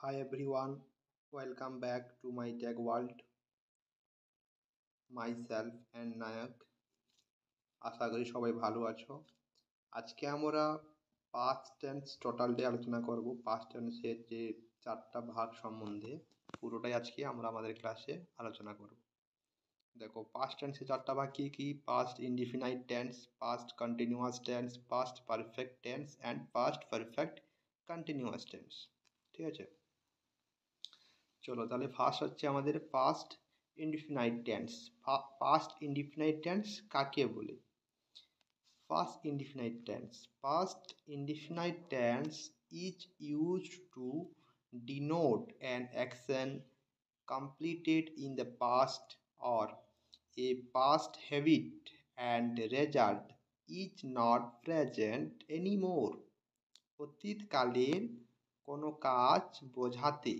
Hi everyone, welcome back to my tech world. Myself and নায়ক। আশা করি সবাই ভালো আছো। আজকে আমরা পাস্ট টেন্স টোটাল ডে আলোচনা করব। পাস্ট টেন্সের যে চারটা ভাগ সম্বন্ধে পুরোটাই আজকে আমরা আমাদের ক্লাসে আলোচনা করব। দেখো পাস্ট টেন্সের চারটা ভাগ কি কি? Past indefinite tense, past continuous tense, past perfect tense and past perfect continuous tense. ঠিক আছে, চলো তাহলে ফার্স্ট হচ্ছে আমাদের past indefinite tense. Past indefinite tense কাকে বলে? Past indefinite tense is used to denote an action completed in the past or a past habit and the result is not present anymore. অতীতকালের কোনো কাজ বোঝাতে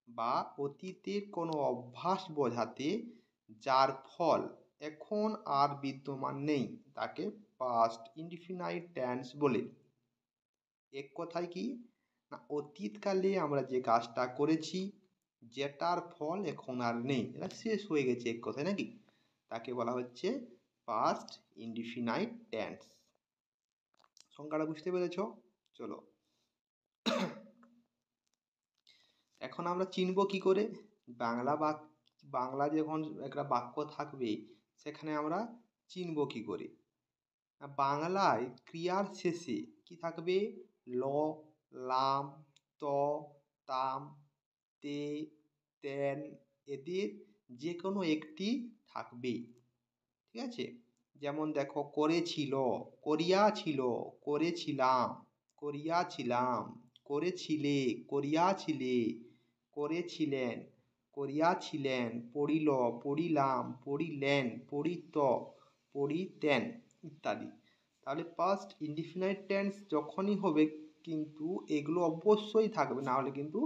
বা অতীতের কোনো অভ্যাস বোঝাতে যার ফল এখন আর বিদ্যমান নেই তাকে পাস্ট ইনডিফিনাইট টেন্স বলে। এক কথায় কি না, অতীতকালে আমরা যে কাজটা করেছি যেটার ফল এখন আর নেই, এটা শেষ হয়ে গেছে এক কথায়, নাকি? তাকে বলা হচ্ছে পাস্ট ইনডিফিনাইট টেন্স। সংজ্ঞাটা বুঝতে পেরেছ? চলো এখন আমরা চিনব কি করে? বাংলা যখন একটা বাক্য থাকবে সেখানে আমরা চিনব কি করে? বাংলায় ক্রিয়ার শেষে কি থাকবে? ল, লাম, ত, তাম, তে, তেন, এদের যে কোনো একটি থাকবে। ঠিক আছে, যেমন দেখো করেছিল, করিয়াছিল, করেছিলাম, করিয়াছিলাম, করেছিলে, করিয়াছিলে, করেছিলেন, করিয়াছিলেন, পড়িল, পড়িলাম, পড়িলেন, পড়িত, পড়িতেন ইত্যাদি। তাহলে পাস্ট ইনডিফিনাইট টেন্স যখনই হবে কিন্তু এগুলো অবশ্যই থাকবে, না হলে কিন্তু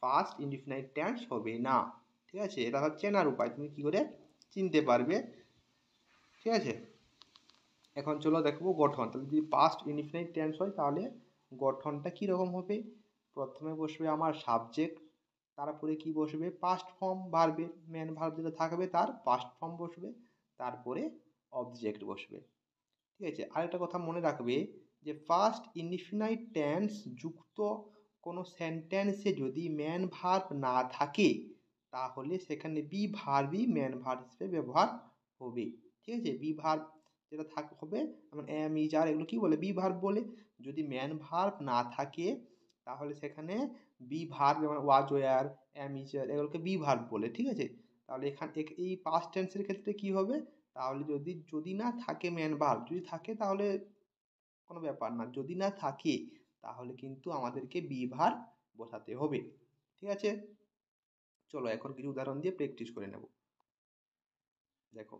পাস্ট ইনডিফিনাইট টেন্স হবে না। ঠিক আছে, এটা হচ্ছে চেনার উপায়, তুমি কি করে চিনতে পারবে। ঠিক আছে, এখন চলো দেখবো গঠন। তাহলে যদি পাস্ট ইনডিফিনাইট টেন্স হয় তাহলে গঠনটা কীরকম হবে? প্রথমে বসবে আমার সাবজেক্ট, তারপরে কি বসবে? পাস্ট ফর্ম ভার্বের, মেন ভার্ব যেটা থাকবে তার পাস্ট ফর্ম বসবে, তারপরে অবজেক্ট বসবে। ঠিক আছে, আরেকটা কথা মনে রাখবে যে পাস্ট ইনডিফিনাইট টেন্স যুক্ত কোনো সেন্টেন্সে যদি মেন ভার্ব না থাকে তাহলে সেখানে বি ভার্বই মেন ভার্ব হিসেবে ব্যবহার হবে। ঠিক আছে, বি ভার্ব যেটা হবে যেমন এম, ইজ, আর, এগুলো কি বলে? বি ভার্ব বলে। যদি মেন ভার্ব না থাকে তাহলে সেখানে বি ভার্ব যেমন ওয়াজ, ওয়ার, এম, ইজ, আর, এগুলোকে বি ভার্ব বলে। ঠিক আছে, তাহলে এখানে এই পাস্ট টেন্সের ক্ষেত্রে কি হবে? তাহলে যদি না থাকে মেন ভার্ব, যদি থাকে তাহলে কোনো ব্যাপার না, যদি না থাকে তাহলে কিন্তু আমাদেরকে বি ভার্ব বসাতে হবে। ঠিক আছে, চলো এখন কিছু উদাহরণ দিয়ে প্র্যাকটিস করে নেব। দেখো,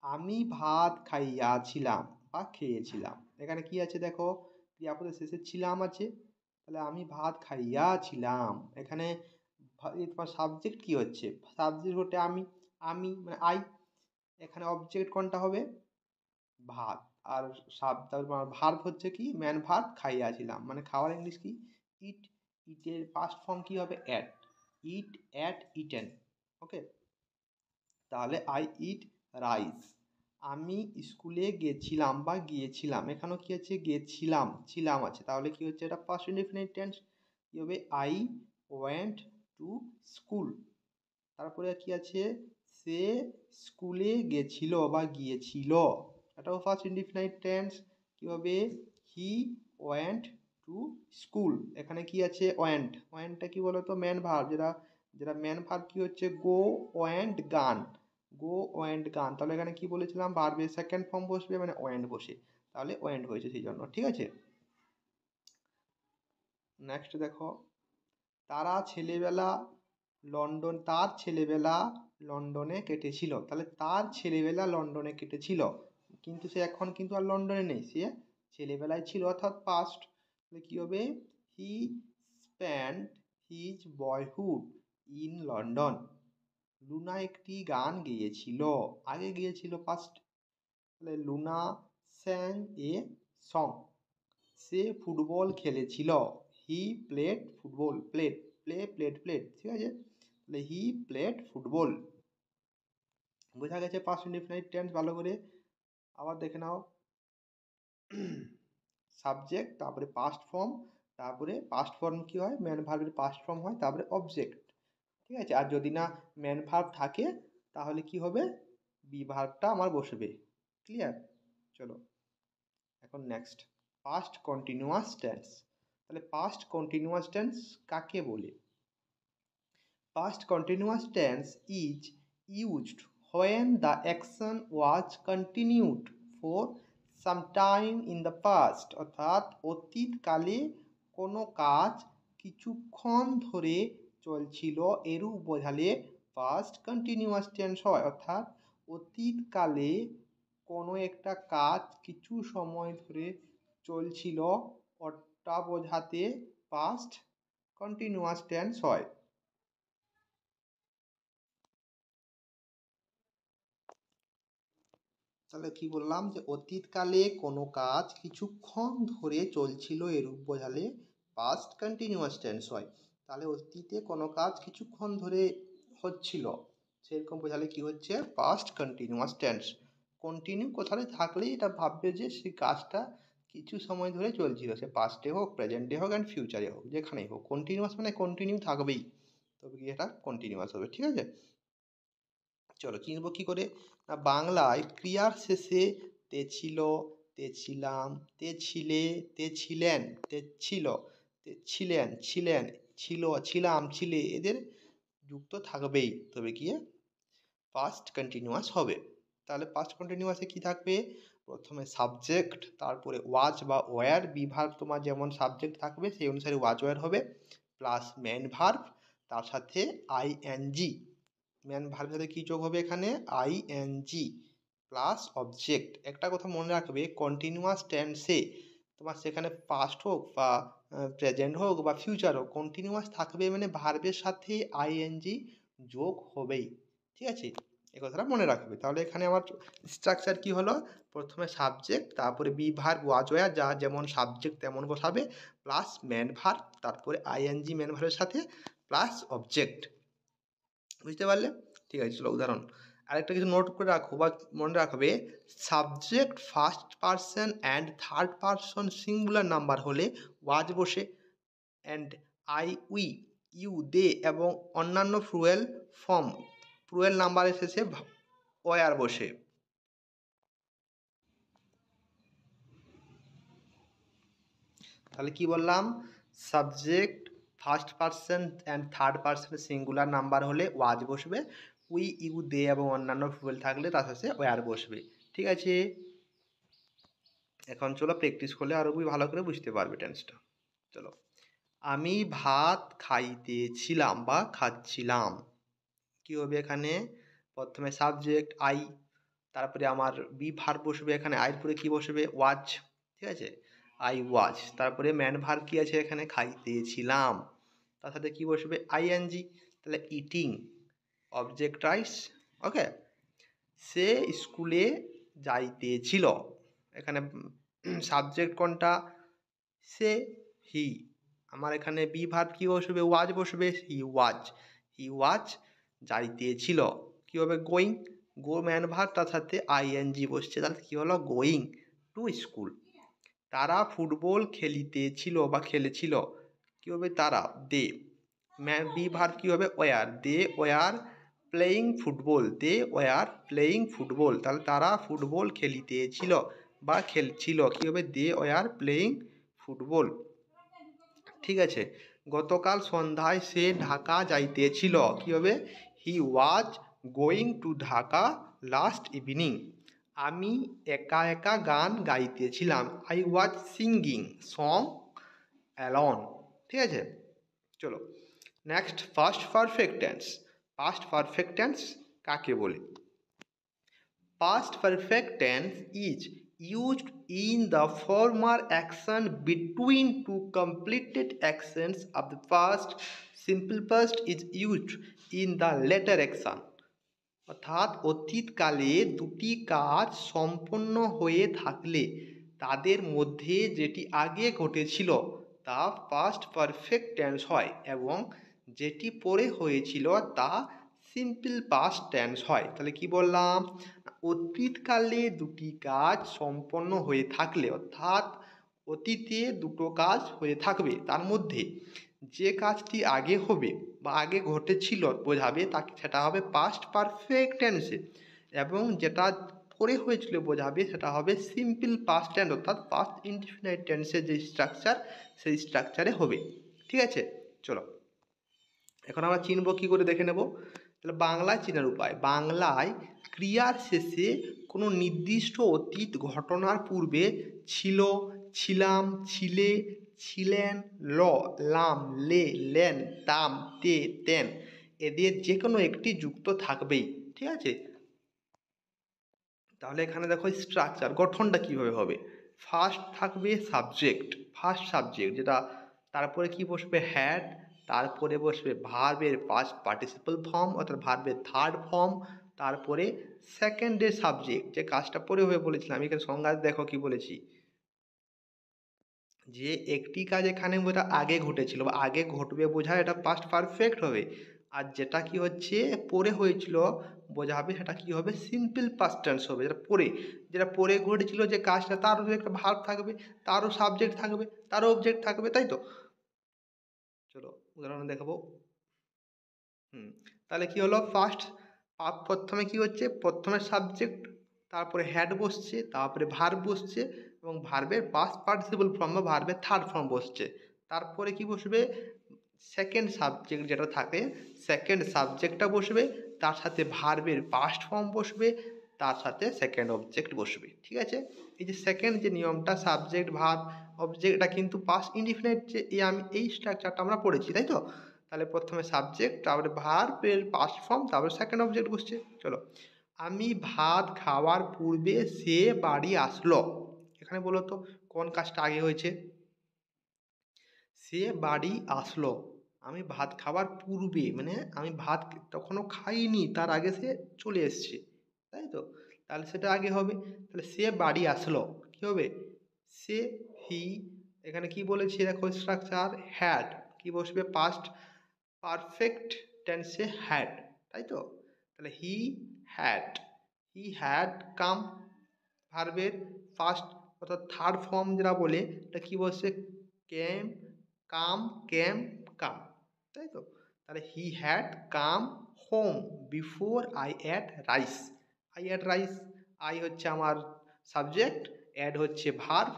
আমি ভাত খাইয়াছিলাম বা খেয়েছিলাম, এখানে কি আছে দেখো? ক্রিয়াপদের শেষে ছিলাম আছে, তাহলে আমি ভাত খাইয়াছিলাম। এখানে তোমার সাবজেক্ট কি হচ্ছে? সাবজেক্ট হচ্ছে আমি, আমি মানে আই। এখানে অবজেক্ট কোনটা হবে? ভাত। আর ভার্ব হচ্ছে কি? ম্যান ভার্ব খাইয়াছিলাম, মানে খাওয়ার ইংলিশ কি? ইট। ইটের পাস্ট ফর্ম কি হবে? Ate. Eat, ate, eaten. Okay, তাহলে আই ইট রাইস। আমি স্কুলে গেছিলাম বা গিয়েছিলাম, এখানেও কি আছে? গেছিলাম, ছিলাম আছে, তাহলে কি হচ্ছে? এটা পাস্ট ইনডিফিনিট টেন্স। কি হবে? I went to school. তারপরে কি আছে? সে স্কুলে গেছিল বা গিয়েছিল, এটাও ফার্স্ট ইনডিফিনাইট টেন্স। কি হবে? He went to school. এখানে কি আছে? ওয়েন্ট। ওয়েন্টটা কি বলতো? ম্যান ভার্ব, যেটা যেটা ম্যান ভার্ব কি হচ্ছে? গো, ওয়েন্ট, গান। গো, ওয়েন্ট, গান। তাহলে এখানে কি বলেছিলাম? ভার্বের সেকেন্ড ফর্ম বসবে, মানে ওয়েন্ট বসে, তাহলে ওয়েন্ট হয়েছে সেই জন্য। ঠিক আছে, নেক্সট দেখো, তার ছেলেবেলা লন্ডনে কেটেছিল। তাহলে তার ছেলেবেলা লন্ডনে কেটেছিল, কিন্তু সে এখন কিন্তু আর লন্ডনে নেই, সে ছেলেবেলায় ছিল, অর্থাৎ পাস্ট। তাহলে কি হবে? He spent his boyhood in London. Luna একটি গান গেয়েছিল, আগে গিয়েছিল, পাস্ট। তাহলে Luna স্যাং a song. Say football খেলেছিল, হি প্লেড ফুটবল, প্লেড, ঠিক আছে। তাহলে হি প্লেড ফুটবল, বোঝা গেছে পাস্ট ইনডিফিনিট টেন্স ভালো করে। আবার দেখে নাও, সাবজেক্ট, তারপরে পাস্ট ফর্ম, তারপরে পাস্ট ফর্ম কি হয়, ম্যান ভার্বের পাস্ট ফর্ম হয়, তারপরে অবজেক্ট, ঠিক আছে। আর যদি না ম্যান ভার্ব থাকে তাহলে কি হবে, বি ভার্বটা আমার বসবে। ক্লিয়ার? চলো এখন নেক্সট, পাস্ট কন্টিনিউয়াস টেন্স। তাহলে পাস্ট কন্টিনিউয়াস টেন্স কাকে বলে? Past continuous tense is used when the action was continued for some time in the past, অর্থাৎ অতীতকালে কোনো কাজ কিছুক্ষণ ধরে চলছিল, এরূপ বোঝালে past continuous tense হয়। অর্থাৎ অতীতকালে কোনো একটা কাজ কিছু সময় ধরে চলছিল, ওটা বোঝাতে past continuous tense হয়। তাহলে কি বললাম, যে অতীতকালে কোনো কাজ কিছুক্ষণ ধরে চলছিল, এরূপ বোঝালে পাস্ট কন্টিনিউয়াস টেন্স হয়। তাহলে অতীতে কোনো কাজ কিছুক্ষণ ধরে হচ্ছিল, সেরকম বোঝালে কি হচ্ছে, পাস্ট কন্টিনিউয়াস টেন্স। কন্টিনিউ কোথায় থাকলেই এটা ভাববে যে সেই কাজটা কিছু সময় ধরে চলছিল, সে পাস্টে হোক, প্রেজেন্টে হোক অ্যান্ড ফিউচারে হোক, যেখানেই হোক কন্টিনিউয়াস মানে কন্টিনিউ থাকবেই, তবে কি এটা কন্টিনিউয়াস হবে, ঠিক আছে। চলো চিনব কি করে, না বাংলায় ক্রিয়ার শেষে তে ছিল, তে ছিলাম, তে ছিলে, তে ছিলেন, তে ছিল, তে ছিলেন, ছিলেন, ছিল, ছিলাম, ছিলে, এদের যুক্ত থাকবেই, তবে গিয়ে পাস্ট কন্টিনিউয়াস হবে। তাহলে পাস্ট কন্টিনিউয়াসে কি থাকবে, প্রথমে সাবজেক্ট, তারপরে ওয়াজ বা ওয়্যার, বি ভার্ব তোমার যেমন সাবজেক্ট থাকবে সেই অনুসারে ওয়াজ ওয়্যার হবে, প্লাস মেন ভার্ব, তার সাথে আইএনজি। ম্যান ভার্বের সাথে কী যোগ হবে এখানে, আইএনজি প্লাস অবজেক্ট। একটা কথা মনে রাখবে, কন্টিনিউয়াস টেন্সে তোমার সেখানে পাস্ট হোক বা প্রেজেন্ট হোক বা ফিউচার হোক, কন্টিনিউয়াস থাকবে মানে ভার্বের সাথে আইএনজি যোগ হবেই, ঠিক আছে। এই কথাটা মনে রাখবে। তাহলে এখানে আমার স্ট্রাকচার কি হলো, প্রথমে সাবজেক্ট, তারপরে বি ভার্ব ওয়াজ ওয়্যার, যা যেমন সাবজেক্ট তেমন বসাবে, প্লাস ম্যান ভার্ব, তারপরে আইএনজি ম্যান ভার্বের সাথে, প্লাস অবজেক্ট। বুঝতে পারলে? ঠিক আছে, চলো উদাহরণ। আরেকটা কিছু নোট করে রাখো বা মনে রাখবে, subject first person and third person singular number হলে ওয়াজ বসে, অ্যান্ড আই, উই, ইউ, দে এবং অন্যান্য প্লুরাল নাম্বারের শেষে ওয়ার বসে। তাহলে কি বললাম, subject first person and third person singular number হলে ওয়াজ বসবে, উই, ইউ, দে এবং অন্যান্য প্লুরাল থাকলে তার শেষে ওয়ার বসবে, ঠিক আছে। এখন চলো প্র্যাকটিস করলে আরও ভালো করে বুঝতে পারবে টেন্সটা। চলো, আমি ভাত খাইতেছিলাম বা খাচ্ছিলাম, কি হবে এখানে, প্রথমে সাবজেক্ট আই, তারপরে আমার বি ভার্ব বসবে, এখানে আইয়ের পরে কি বসবে, ওয়াজ, ঠিক আছে, আই ওয়াজ। তারপরে ম্যান ভার্ব কি আছে এখানে, খাইতেছিলাম, তার সাথে কি বসবে, আইএনজি, তাহলে ইটিং, অবজেক্ট রাইস, ওকে। সে স্কুলে যাইতেছিল, এখানে সাবজেক্ট কোনটা, সে, হি। আমার এখানে বি ভার্ব কি বসবে, ওয়াজ বসবে, হি ওয়াজ যাইতেছিল, কি হবে, গোয়িং, গো ম্যান ভার্ব, তার সাথে আইএনজি বসছে, তাহলে কি হলো, গোয়িং টু স্কুল। তারা ফুটবল খেলিতেছিল বা খেলেছিল, কি হবে, তারা, দে, বি ভার্ব কি হবে, were, they were playing football, they were playing football, তাহলে তারা ফুটবল খেলিতেছিল বা খেলছিল, কি হবে, দে ওয়ার প্লেয়িং ফুটবল, ঠিক আছে। গতকাল সন্ধ্যায় সে ঢাকা যাইতেছিল, কি হবে, he was going to Dhaka last evening. আমি একা একা গান গাইতেছিলাম, I was singing song alone, ঠিক আছে। চলো next, past perfect tense. Past perfect tense কাকে বলে? Past perfect tense is used in the former action between two completed actions of the past. Simple past is used in the later action. অর্থাৎ অতীতকালে দুটি কাজ সম্পন্ন হয়ে থাকলে তাদের মধ্যে যেটি আগে ঘটেছিল তা পাস্ট পারফেক্ট টেন্স হয়, এবং যেটি পরে হয়েছিল তা সিম্পল পাস্ট টেন্স হয়। তাহলে কি বললাম, অতীতকালে দুটি কাজ সম্পন্ন হয়ে থাকলে, অর্থাৎ অতীতে দুটো কাজ হয়ে থাকবে, তার মধ্যে যে কাজটি আগে হবে বা আগে ঘটেছিল বোঝাবে তাকে, সেটা হবে পাস্ট পারফেক্ট টেন্সে, এবং যেটা পরে হয়েছিল বোঝাবে সেটা হবে সিম্পল পাস্ট টেন্স, অর্থাৎ পাস্ট ইনডিফিনাইট টেন্সের যে স্ট্রাকচার সেই স্ট্রাকচারে হবে। ঠিক আছে, চলো এখন আমরা চিনব কি করে দেখে নেব। তাহলে বাংলায় চেনার উপায়, বাংলায় ক্রিয়ার শেষে কোনো নির্দিষ্ট অতীত ঘটনার পূর্বে ছিল, ছিলাম, ছিলে, ছিলেন, লাম, লে, লেন, তাম, তে, তেন এদের যে কোনো একটি যুক্ত থাকবেই। ঠিক আছে, তাহলে এখানে দেখো স্ট্রাকচার, গঠনটা কিভাবে হবে। ফার্স্ট থাকবে সাবজেক্ট, ফার্স্ট সাবজেক্ট যেটা, তারপরে কি বসবে হ্যাড, তারপরে বসবে ভার্বের পাস্ট পার্টিসিপল ফর্ম অর্থাৎ ভার্বের থার্ড ফর্ম, তারপরে সেকেন্ডের সাবজেক্ট যে কাজটা পরে হবে বলেছিলাম। আমি এখানে সংজ্ঞা দেখো কি বলেছি, যে একটি কাজ এখানে বোঝা আগে ঘটেছিল বা আগে ঘটবে বোঝায় এটা পাস্ট পারফেক্ট হবে, আর যেটা কি হচ্ছে পরে হয়েছিল বোঝাবে সেটা কি হবে সিম্পল পাস্ট টেন্স হবে। যেটা পরে ঘটেছিল যে কাজটা তারও একটা ভার্ব থাকবে, তারও সাবজেক্ট থাকবে, তারও অবজেক্ট থাকবে, তাই তো। চলো উদাহরণ দেখাবো। তাহলে কি হলো, ফার্স্ট প্রথমে কি হচ্ছে, প্রথমে সাবজেক্ট, তারপরে হ্যাড বসছে, তারপরে ভার্ব বসছে এবং ভার্বের পাস্ট পার্টিসিপল ফর্ম বা ভার্বের থার্ড ফর্ম বসছে, তারপরে কি বসবে সেকেন্ড সাবজেক্ট যেটা থাকে, সেকেন্ড সাবজেক্টটা বসবে, তার সাথে ভার্বের পাস্ট ফর্ম বসবে, তার সাথে সেকেন্ড অবজেক্ট বসবে। ঠিক আছে, এই যে সেকেন্ড যে নিয়মটা সাবজেক্ট ভার্ব অবজেক্ট, এটা কিন্তু পাস্ট ইনডিফিনিট যে আমি এই স্ট্রাকচারটা আমরা পড়েছি, তাই তো। তাহলে প্রথমে সাবজেক্ট, তারপরে ভার্বের পাস্ট ফর্ম, তারপরে সেকেন্ড অবজেক্ট বসছে। চলো, আমি ভাত খাওয়ার পূর্বে সে বাড়ি আসলো। এখানে বলো তো কোন কাজটা আগে হয়েছে, সে বাড়ি আসলো। আমি ভাত খাওয়ার পূর্বে মানে আমি ভাত তখনও খাইনি, তার আগে সে চলে এসছে, তাই তো। তাহলে সেটা আগে হবে। তাহলে সে বাড়ি আসলো কি হবে, সে, হি, এখানে কি বলেছি দেখো স্ট্রাকচার হ্যাড, কি বসবে পাস্ট পারফেক্ট টেন্সে হ্যাড, তাই তো। তাহলে হি হ্যাড কাম, ভার্বের ফার্স্ট অর্থাৎ থার্ড ফর্ম যেটা বলে এটা কি বসছে কেম, কাম, কেম, কাম, তাই তো। তাহলে he had come home before I ate rice. Rice, I হচ্ছে আমার সাবজেক্ট, অ্যাড হচ্ছে ভার্ব,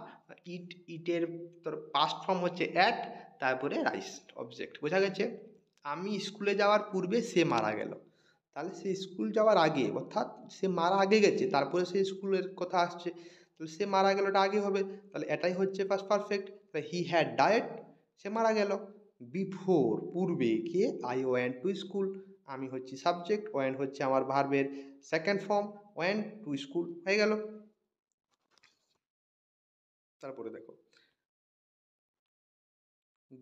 ইটের তোর পাস্ট ফর্ম হচ্ছে অ্যাড, তারপরে রাইস অবজেক্ট। বোঝা গেছে। আমি স্কুলে যাওয়ার পূর্বে সে মারা গেল। তাহলে সে স্কুল যাওয়ার আগে, অর্থাৎ সে মারা আগে গেছে, তারপরে সে স্কুলের কথা আসছে, তাহলে সে মারা গেল এটা আগে হবে, তাহলে এটাই হচ্ছে past perfect. He had died, সে মারা গেল। বিফোর পূর্বে কে, আই ওয়েন্ট টু স্কুল, আমি হচ্ছি সাবজেক্ট, ওয়েন্ট হচ্ছে আমার ভার্বের second form, went to school হয়ে গেল। তারপরে দেখো,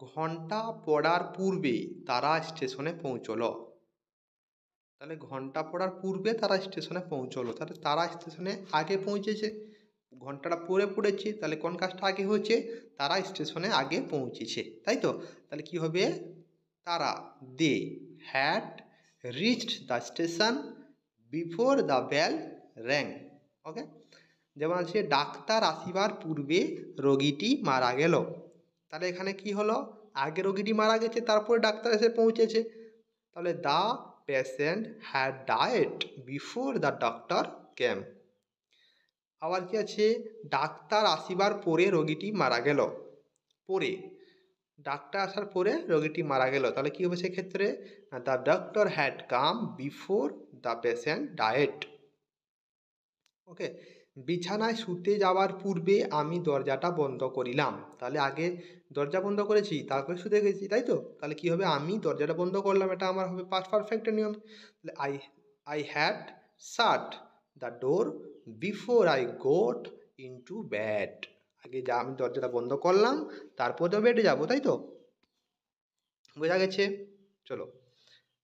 ঘন্টা পড়ার পূর্বে তারা স্টেশনে পৌঁছলো। তাহলে ঘন্টা পড়ার পূর্বে তারা স্টেশনে পৌঁছলো, তাহলে তারা স্টেশনে আগে পৌঁছেছে, ঘন্টাটা পরে পড়েছে, তাহলে কোন কাজটা আগে হয়েছে, তারা স্টেশনে আগে পৌঁছেছে, তাই তো। তাহলে কি হবে, তারা, they had reached the station before the bell rang. Okay, যেমন আছে ডাক্তার আসিবার পূর্বে রোগীটি মারা গেল। তাহলে এখানে কি হলো, আগে রোগীটি মারা গেছে তারপরে ডাক্তার এসে পৌঁছেছে, তাহলে the patient had died before the doctor came. আবার কি আছে, ডাক্তার আসিবার পরে রোগীটি মারা গেল, পরে, ডাক্তার আসার পরে রোগীটি মারা গেল, তাহলে কি হবে সেক্ষেত্রে, the doctor had come before the patient died. Okay, বিছানায় শুতে যাওয়ার পূর্বে আমি দরজাটা বন্ধ করিলাম। তাহলে আগে দরজা বন্ধ করেছি তারপরে শুতে গেছি, তাই তো। তাহলে কি হবে, আমি দরজাটা বন্ধ করলাম, এটা আমার হবে পাস্ট পারফেক্টের নিয়ম। তাহলে I had shut the door before I goat into bed. আগে যা আমি দরজাটা বন্ধ করলাম তারপর তো বেডে যাবো, তাই তো। বোঝা গেছে। চলো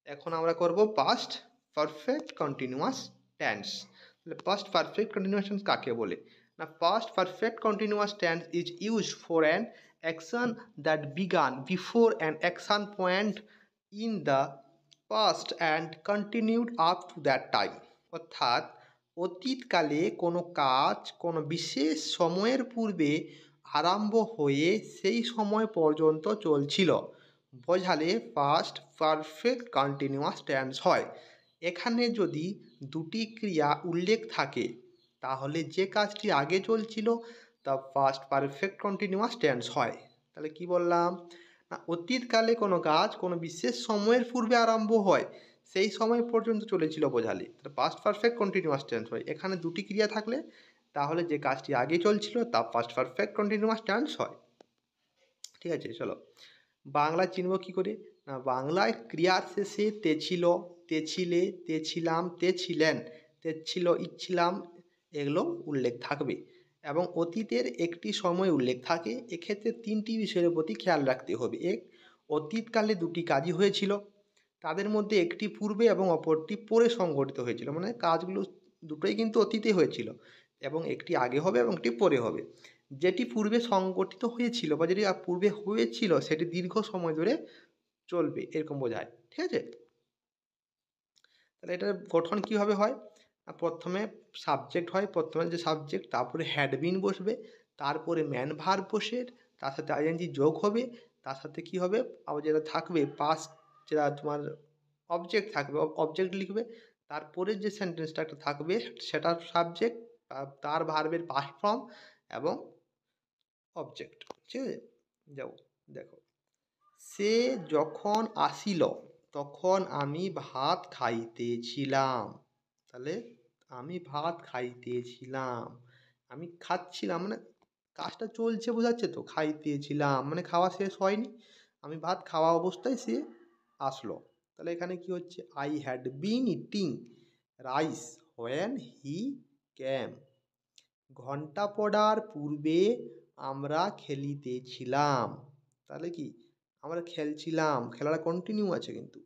এখন আমরা করব পাস্ট পারফেক্ট কন্টিনিউয়াস টেন্স। তাহলে পাস্ট পারফেক্ট কন্টিনিউয়াস টেন্স কাকে বলে না, past perfect continuous tense is used for an action that began before an action point in the past and continued up to that time. অর্থাৎ অতীতকালে কোনো কাজ কোনো বিশেষ সময়ের পূর্বে আরম্ভ হয়ে সেই সময় পর্যন্ত চলছিল বোঝালে পাস্ট পারফেক্ট কন্টিনিউয়াস টেন্স হয়। এখানে যদি দুটি ক্রিয়া উল্লেখ থাকে তাহলে যে কাজটি আগে চলছিল তা পাস্ট পারফেক্ট কন্টিনিউয়াস টেন্স হয়। তাহলে কি বললাম না, অতীতকালে কোনো কাজ কোনো বিশেষ সময়ের পূর্বে আরম্ভ হয় সেই সময় পর্যন্ত চলেছিল বোঝালে পাস্ট পারফেক্ট কন্টিনিউয়াস টেন্স হয়। এখানে দুটি ক্রিয়া থাকলে তাহলে যে কাজটি আগে চলছিল তা পাস্ট পারফেক্ট কন্টিনিউয়াস টেন্স হয়। ঠিক আছে, চলো বাংলা চিনব কি করে না, বাংলায় ক্রিয়ার শেষে তে ছিল, তে ছিলে, তে ছিলাম, তে ছিলেন, তে ছিল, ইচ্ছিলাম এগুলো উল্লেখ থাকবে এবং অতীতের একটি সময় উল্লেখ থাকে। এক্ষেত্রে তিনটি বিষয়ের প্রতি খেয়াল রাখতে হবে। এক, অতীতকালে দুটি কাজই হয়েছিল, তাদের মধ্যে একটি পূর্বে এবং অপরটি পরে সংঘটিত হয়েছিল, মানে কাজগুলো দুটোই কিন্তু অতীতে হয়েছিল এবং একটি আগে হবে এবং একটি পরে হবে। যেটি পূর্বে সংগঠিত হয়েছিল বা যেটি পূর্বে হয়েছিল সেটি দীর্ঘ সময় ধরে চলবে এরকম বোঝায়। ঠিক আছে, তাহলে এটার গঠন কীভাবে হয়, প্রথমে সাবজেক্ট হয়, প্রথমে যে সাবজেক্ট তারপরে হ্যাড বিন বসবে, তারপরে ম্যান ভার্ব বসে, তার সাথে আইএনজি যোগ হবে, তার সাথে কি হবে আবার যেটা থাকবে পাস্ট যেটা তোমার অবজেক্ট থাকবে অবজেক্ট লিখবে, তারপরে যে সেন্টেন্সটা একটা থাকবে সেটার সাবজেক্ট, তার ভার্বের পাস্ট ফর্ম এবং অবজেক্ট। ঠিক আছে, যাও দেখো, সে যখন আসিল তখন আমি ভাত খাইতেছিলাম। তাহলে আমি ভাত খাইতেছিলাম, আমি খাচ্ছিলাম মানে কাজটা চলছে বোঝাচ্ছে তো, খাইতেছিলাম মানে খাওয়া শেষ হয়নি, আমি ভাত খাওয়া অবস্থায় সে আসলো। তাহলে এখানে কি হচ্ছে, I had been eating rice when he came. ঘন্টা পড়ার পূর্বে আমরা খেলিতেছিলাম। তাহলে কি আমরা খেলছিলাম, খেলাটা কন্টিনিউ আছে কিন্তু।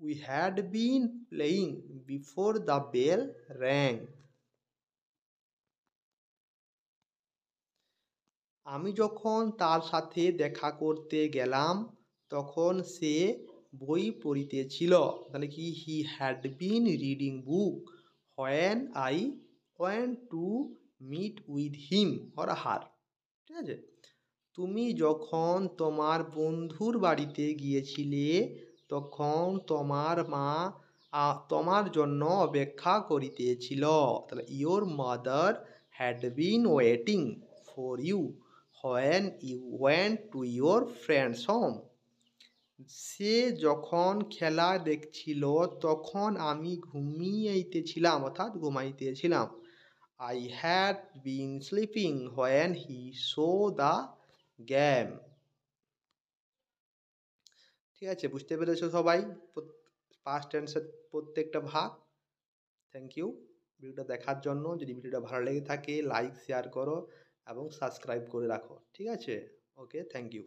We had been playing before the bell rang. আমি যখন তার সাথে দেখা করতে গেলাম তখন সে বই পড়িতেছিল। তাহলে কি he had been reading book when I went to meet with him or her. ঠিক আছে, তুমি যখন তোমার বন্ধুর বাড়িতে গিয়েছিলে তখন তোমার মা তোমার জন্য অপেক্ষা করিতেছিল। তাহলে your mother had been waiting for you when you went to your friends home. সে যখন খেলা দেখছিল তখন আমি ঘুমিয়েছিলাম অর্থাৎ ঘুমাইতেছিলাম। I had been sleeping when he saw the game. ঠিক আছে, বুঝতে পেরেছো সবাই পাস্ট টেন্সের প্রত্যেকটা ভাগ। থ্যাংক ইউ ভিডিওটা দেখার জন্য। যদি ভিডিওটা ভালো লেগে থাকে লাইক শেয়ার করো এবং সাবস্ক্রাইব করে রাখো। ঠিক আছে, ওকে, থ্যাংক ইউ।